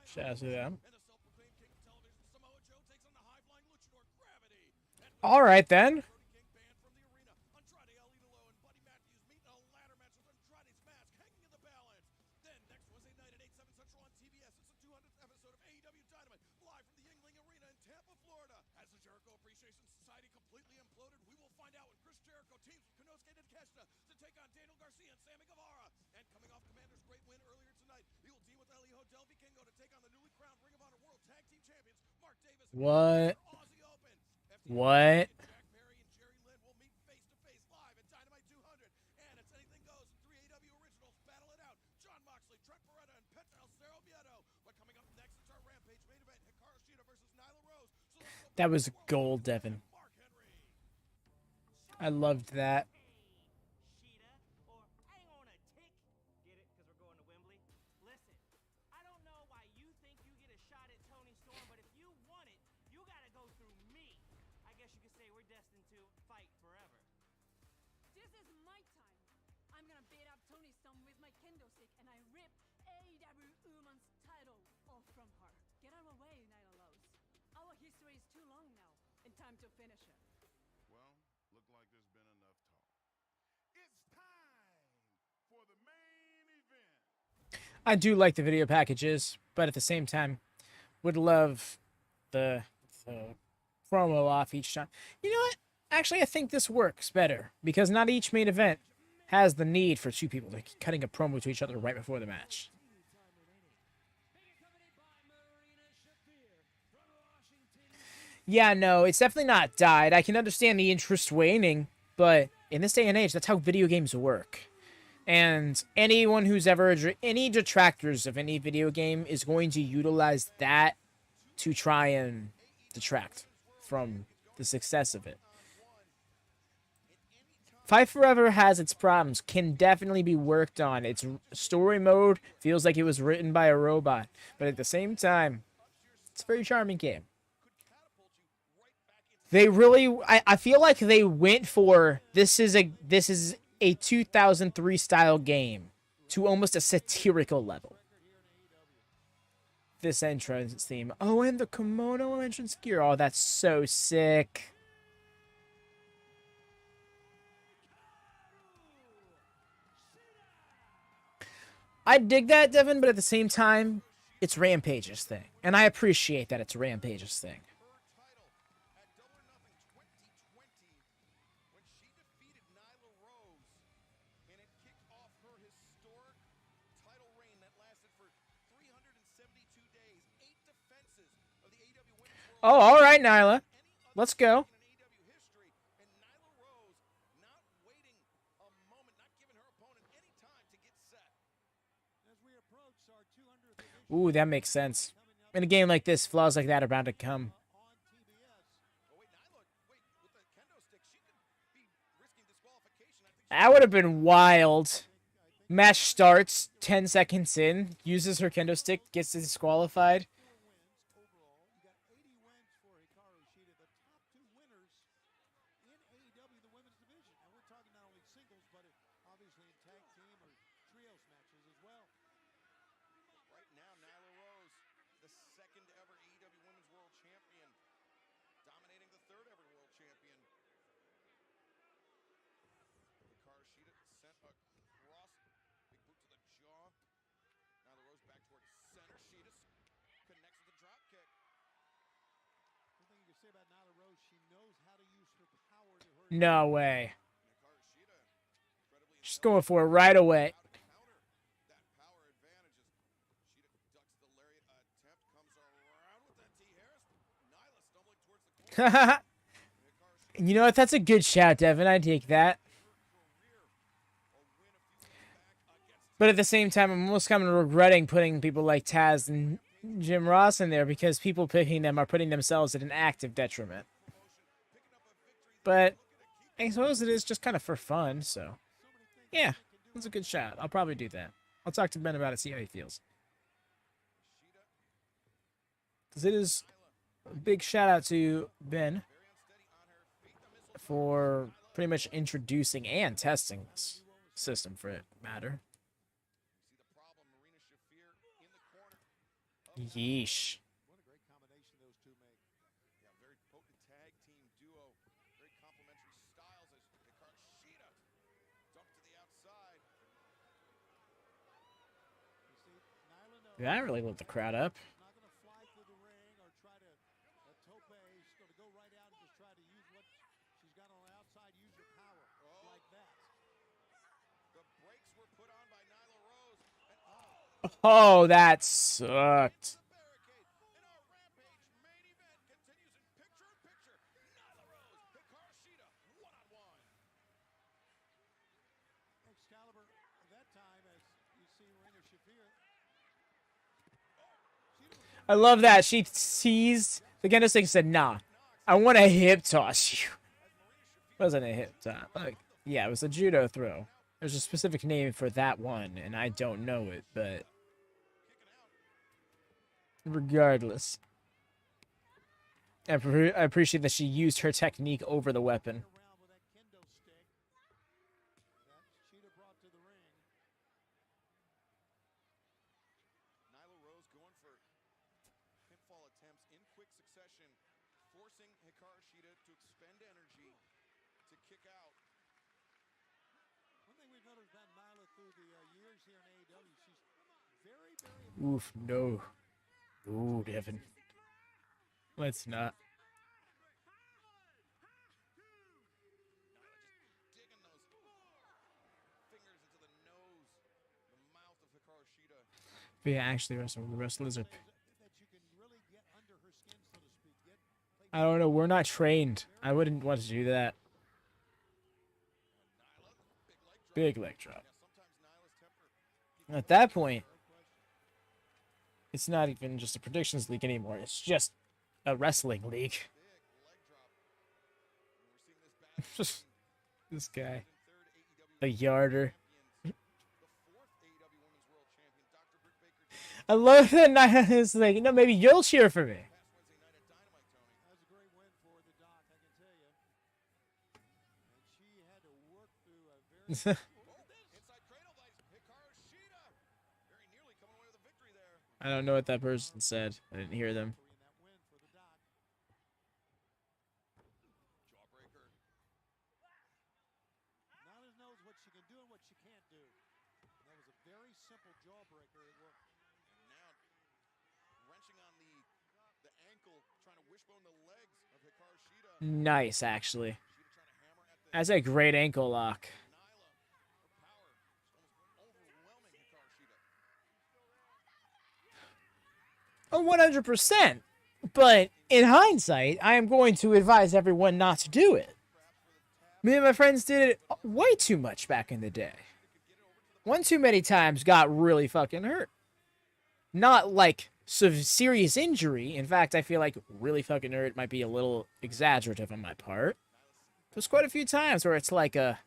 shout out to them. All right then. What? What? That was gold, Devin. I loved that. Shida, or hang on a tick. Get it? Because we're going to Wembley? Listen, I don't know why you think you get a shot at Tony Storm, but if you want it, you gotta go through me. I guess you could say we're destined to fight forever. This is my time. I'm gonna beat up Tony Storm with my kendo stick and I rip AEW Women's title off from her. Get out of the way, Nyla Rose. Our history is too long now, and time to finish it. Well, look like there's been enough talk. It's time for the main event. I do like the video packages, but at the same time, would love the promo off each time. You know what? Actually, I think this works better because not each main event has the need for two people like cutting a promo to each other right before the match. Yeah, no, it's definitely not died. I can understand the interest waning, but in this day and age, that's how video games work. And anyone who's ever any detractors of any video game is going to utilize that to try and detract from the success of it. Fight Forever has its problems, can definitely be worked on. Its story mode feels like it was written by a robot, but at the same time, it's a very charming game. They really, I feel like they went for this is a 2003 style game to almost a satirical level. This entrance theme. Oh, and the kimono entrance gear. Oh, that's so sick. I dig that, Devin, but at the same time, it's Rampage's thing. And I appreciate that it's Rampage's thing. Oh, all right, Nyla. Let's go. Ooh, that makes sense. In a game like this, flaws like that are bound to come. That would have been wild. Match starts, 10 seconds in, uses her kendo stick, gets disqualified. You got 80 wins for Hikaru Shida, the top two winners in AEW, the women's division. And we're talking not only singles, but obviously in tag team or trios matches as well. Right now, Nyla Rose, the second ever AEW Women's World Champion, dominating the third ever World Champion. Hikaru Shida sent across, big boot to the jaw. Nyla Rose back towards center. Shida connects with the drop kick. One thing you can say about Nyla Rose, she knows how to use her power to her. No way. She's going for it right away. That power advantage as Shida ducks the lariat attempt, comes around with that T Harris. Nyla stumbling towards the corner. You know what? That's a good shout, Devin. I take that. But at the same time, I'm almost kind of regretting putting people like Taz and Jim Ross in there because people picking them are putting themselves at an active detriment. But I suppose it is just kind of for fun, so yeah, that's a good shot. I'll probably do that. I'll talk to Ben about it, see how he feels. Because it is a big shout out to Ben for pretty much introducing and testing this system for that matter. Yeesh. What a great combination those two make. Yeah, very potent tag team duo. Very complementary styles as Hikaru Shida dumped to the outside. You see, Nyla knows That really lit the crowd up. she's not going to fly through the ring or try to tope. She's going to go right out and just try to use what she's got on the outside. Use her power like that. The brakes were put on by Nyla Rose. And Oh, that sucked. the barricade in our Rampage main event continues in picture-in-picture. Nyla Rose, Hikaru Shida, one-on-one. Excalibur, at that time, as you see Rina Shafir. I love that. She teased the kendo stick and said, nah. I want to hip toss you. It wasn't a hip toss. Like, yeah, it was a judo throw. There's a specific name for that one, and I don't know it, but regardless, I appreciate that she used her technique over the weapon. Around with that kendo stick that Shida brought to the ring. Nyla Rose going for pinfall attempts in quick succession, forcing Hikaru Shida to expend energy to kick out. One thing we've noticed about Nyla through the years here in AEW, she's very, very Oof, no. Ooh, Devin. Let's not. Digging those fingers into the nose, the mouth of Hikaru Shida. But yeah, actually, the wrestlers are. that you can really get under her skin, so to speak. I don't know. We're not trained. I wouldn't want to do that. Big leg drop. Sometimes Nyla's temper. At that point, it's not even just a predictions league anymore. It's just a wrestling league. Big leg drop. And we're seeing this back. Just this guy, Third AEW a yarder. champions. The fourth AEW Women's World Champion, Dr. Britt Baker, I love that Nyla is like, no, maybe you'll cheer for me. past Wednesday night at Dynamite, Tony. That was a great win for the Doc, I can tell you. And she had to work through a very Inside cradle vice, Hikaru Shida. Very nearly coming away with a victory there. I don't know what that person said. I didn't hear them. in that win for the Doc. Jawbreaker. Nyla knows what she can do and what she can't do. And that was a very simple jawbreaker. It worked. And now wrenching on the ankle, trying to wishbone the legs of Hikaru Shida. Nice, actually. Shida trying to hammer at the That's a great ankle lock. Nyla. Her power just almost overwhelming Hikaru Shida. Oh, 100%. But in hindsight, I am going to advise everyone not to do it. Me and my friends did it way too much back in the day. One too many times got really fucking hurt. Not like serious injury. In fact, I feel like really fucking hurt might be a little exaggerative on my part. There's quite a few times where it's like a,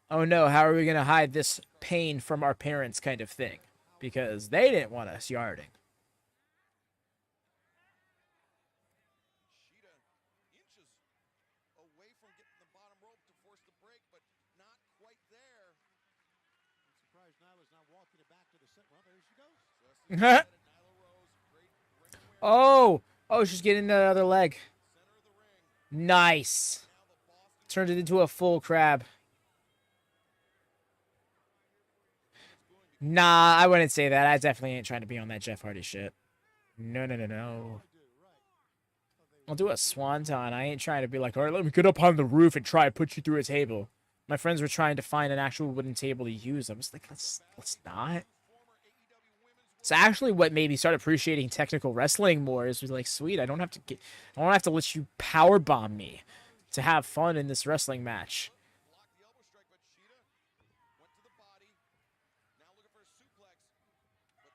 oh no, how are we going to hide this pain from our parents kind of thing? Because they didn't want us yarding. Shida inches away from getting the bottom rope to force the break, but not quite there. I'm surprised Nyla's not walking it back to the set. Well, there she goes. Just as you said it, Nyla Rose, great ring awareness, Oh, she's getting the other leg. center of the ring. Nice. Now the Boston Turned it into a full crab. Nah, I wouldn't say that. I definitely ain't trying to be on that Jeff Hardy shit. No. I'll do a swanton. I ain't trying to be like, all right, let me get up on the roof and try and put you through a table. My friends were trying to find an actual wooden table to use. I was like, let's not. It's actually what made me start appreciating technical wrestling more. Is like, sweet, I don't have to let you power bomb me to have fun in this wrestling match. blocked the elbow strike, but Shida went to the body. Now looking for a suplex, but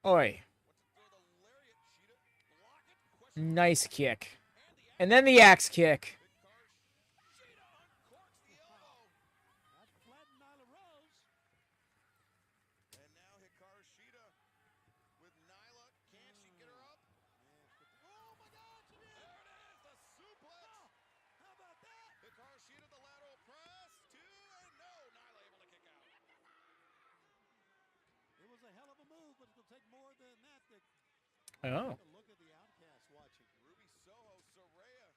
Nyla Oi, went to throw the lariat. Shida block it. Question nice kick. and the And then the axe kick. Hikaru Shida uncorks the elbow. That flattened Nyla Rose. And now Hikaru Shida with Nyla. Can she get her up? Oh my God, she did! There it is, the suplex. How about that? Hikaru Shida, the lateral press. Two and no. Nyla able to kick out. It was a hell of a move, but it'll take more than that to Oh. look at the outcast watching. Ruby Soho, Saraya,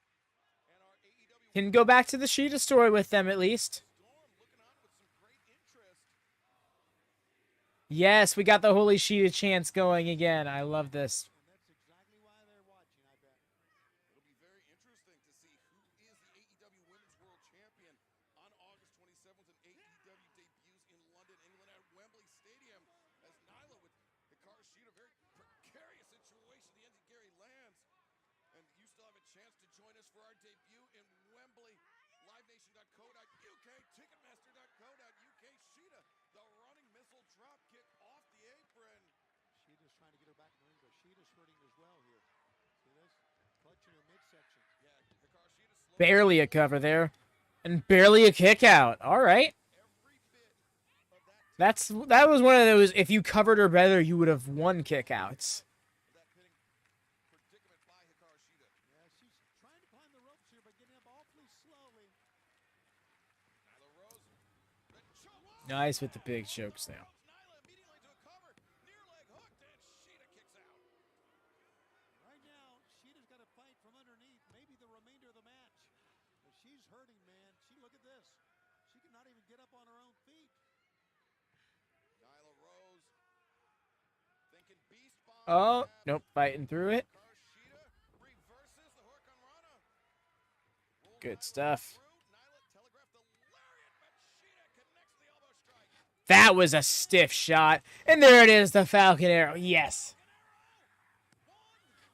and our AEW Can go back to the Shida story with them at least. Storm looking on with some great interest. Yes, we got the Holy Shida chants going again. I love this. And that's exactly why they're watching, I bet. It'll be very interesting to see who is the AEW Women's World Champion on August 27th when AEW debuts in London, England at Wembley Stadium as Nyla with Hikaru Shida, very precarious situation the Enziguri lands. And you still have a chance to join us for our debut in Wembley. LiveNation.co.uk, Ticketmaster.co.uk. Shida, the running missile drop kick off the apron. Sheeta's trying to get her back in the ring, but Sheeta's hurting as well here. See this? Clutching her midsection. Barely a cover there. And barely a kick out. All right. That was one of those, if you covered her better, you would have won kick outs. Yeah, she's trying to climb the ropes here, but getting up awfully slowly. Nice with the big chokes now. Right now, Shida's got to fight from underneath, maybe the remainder of the match. But she's hurting, man. Look at this. She cannot even get up on her own feet. Nyla Rose thinking beast bomb. Oh, nope, fighting through it. Shida reverses the Hurricanrana. Good stuff. Nyla telegraphed the lariat, but Shida connects the elbow strike. That was a stiff shot. And there it is, the Falcon Arrow. Yes.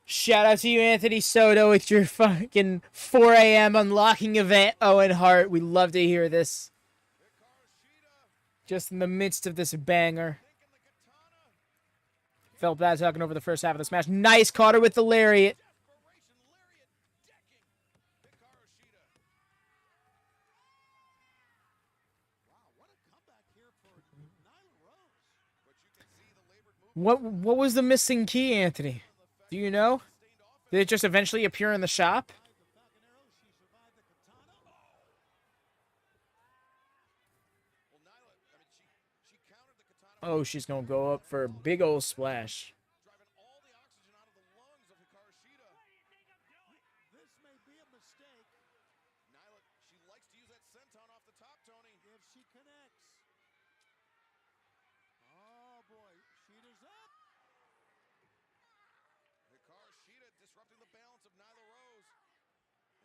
Shout out to you, Anthony Soto, with your fucking 4 a.m. unlocking event, Owen Hart. We love to hear this. Just in the midst of this banger. Felt bad talking over the first half of this match. Nice, caught her with the lariat. What was the missing key, Anthony? Do you know? Did it just eventually appear in the shop? Oh, she's gonna go up for a big old splash. Driving all the oxygen out of the lungs of Hikaru Shida. This may be a mistake Nyla, she likes to use that senton off the top, Tony. if she connects. Oh, boy. Shida's up. Hikaru Shida disrupting the balance of Nyla Rose.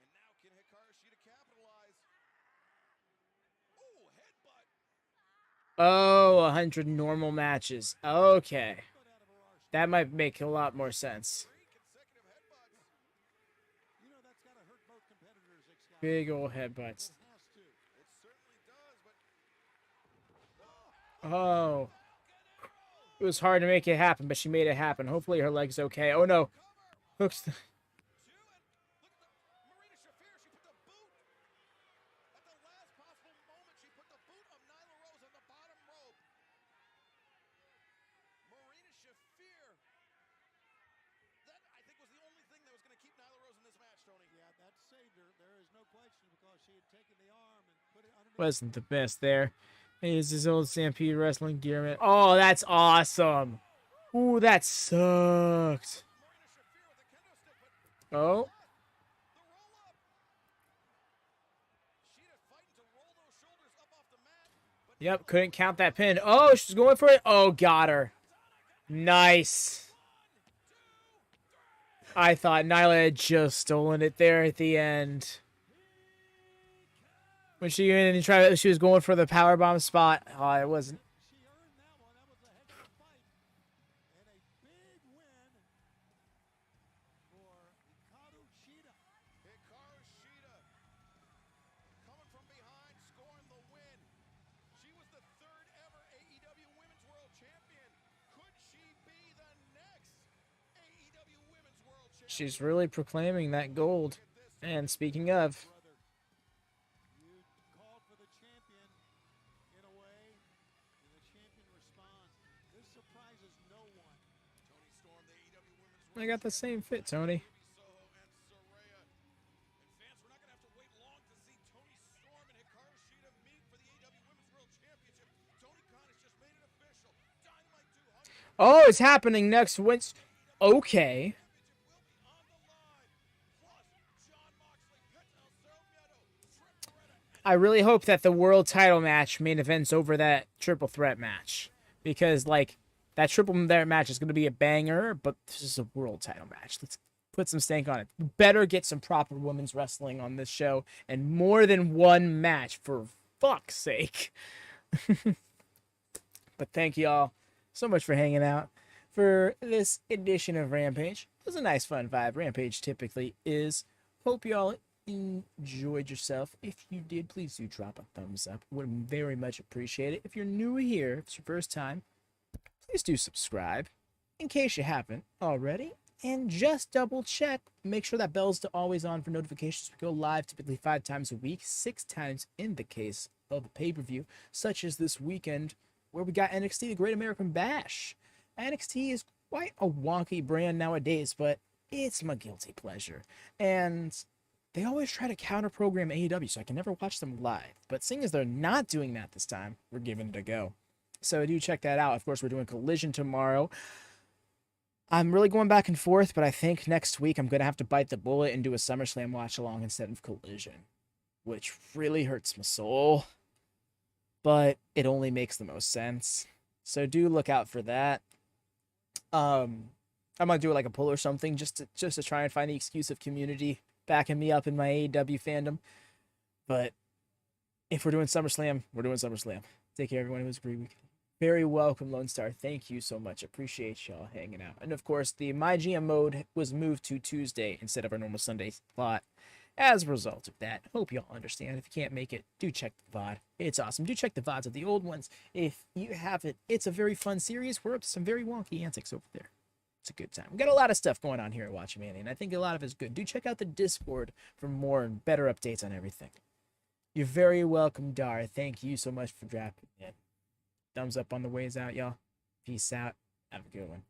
And now can Hikaru Shida capitalize? Ooh, headbutt. Oh, 100 normal matches. Okay. That might make a lot more sense. 3 consecutive headbutts. You know that's got to hurt both competitors, Excalibur. Big old headbutts. It has to. It certainly does, but Oh. It was hard to make it happen, but she made it happen. Hopefully her leg's okay. Oh, no. Hooks. two, and look at the Marina Shafir. She put the boot at the last possible moment. She put the boot of Nyla Rose on the bottom rope. Marina Shafir. That I think was the only thing that was going to keep Nyla Rose in this match, Tony. Yeah, that saved her. There is no question because she had taken the arm and put it underneath. Wasn't the best there. He's his old Stampede Wrestling gear, man. Oh, that's awesome. Ooh, that sucked. Marina Shafir with the kendo stick, but Oh. the roll up. Shida fighting to roll those shoulders up off the mat. But Yep, couldn't count that pin. Oh, she's going for it. Oh, got her. Nice. I thought Nyla had just stolen it there at the end. When she went and tried, she was going for the powerbomb spot. Oh, it wasn't. She earned that one. That was a heck of a fight. And a big win for Hikaru Shida. Hikaru Shida coming from behind, scoring the win. She was the 3rd ever AEW Women's World Champion. Could she be the next AEW Women's World Champion? She's really proclaiming that gold. And speaking of, Brother, you called for the champion in a way, and the champion responds. This surprises no one. Tony Storm, the AEW Women's I World got the same fit, Tony. Soho and Saraya. And fans, we're not going to have to wait long to see Tony Storm and Hikaru Shida meet for the AEW Women's World Championship. Tony Khan has just made it official. Dynamite 200 Oh, it's happening next Wednesday. Okay. Championship will be on the line. Plus, Jon Moxley, Penta El Zero Miedo, Trent Beretta. I really hope that the world title match main events over that triple threat match. Because, like, that triple threat match is going to be a banger, but this is a world title match. Let's put some stank on it. Better get some proper women's wrestling on this show, and more than one match, for fuck's sake. But thank you all so much for hanging out for this edition of Rampage. It was a nice, fun vibe. Rampage typically is. Hope you all enjoyed yourself. If you did, please do drop a thumbs up. Would very much appreciate it. If you're new here, if it's your first time, please do subscribe. In case you haven't already, And just double check, make sure that bell's always on for notifications. We go live typically 5 times a week, 6 times in the case of a pay-per-view, such as this weekend where we got NXT, the Great American Bash. NXT is quite a wonky brand nowadays, but it's my guilty pleasure. And they always try to counter-program AEW, so I can never watch them live. But seeing as they're not doing that this time, we're giving it a go. So do check that out. Of course, we're doing Collision tomorrow. I'm really going back and forth, but I think next week I'm going to have to bite the bullet and do a SummerSlam watch-along instead of Collision, which really hurts my soul, but it only makes the most sense. So do look out for that. I'm going to do like a poll or something just to try and find the excuse of community backing me up in my AEW fandom. But if we're doing SummerSlam, we're doing SummerSlam. Take care, everyone. It was a great week. Very welcome, Lone Star. Thank you so much. Appreciate y'all hanging out. And of course, the My GM mode was moved to Tuesday instead of our normal Sunday slot. As a result of that, hope y'all understand. If you can't make it, do check the VOD. It's awesome. Do check the VODs of the old ones. If you haven't, it's a very fun series. We're up to some very wonky antics over there. It's a good time. We got a lot of stuff going on here at WatchMania, and I think a lot of it's good. Do check out the Discord for more and better updates on everything. You're very welcome, Dar. Thank you so much for dropping in. Thumbs up on the ways out, y'all. Peace out. Have a good one.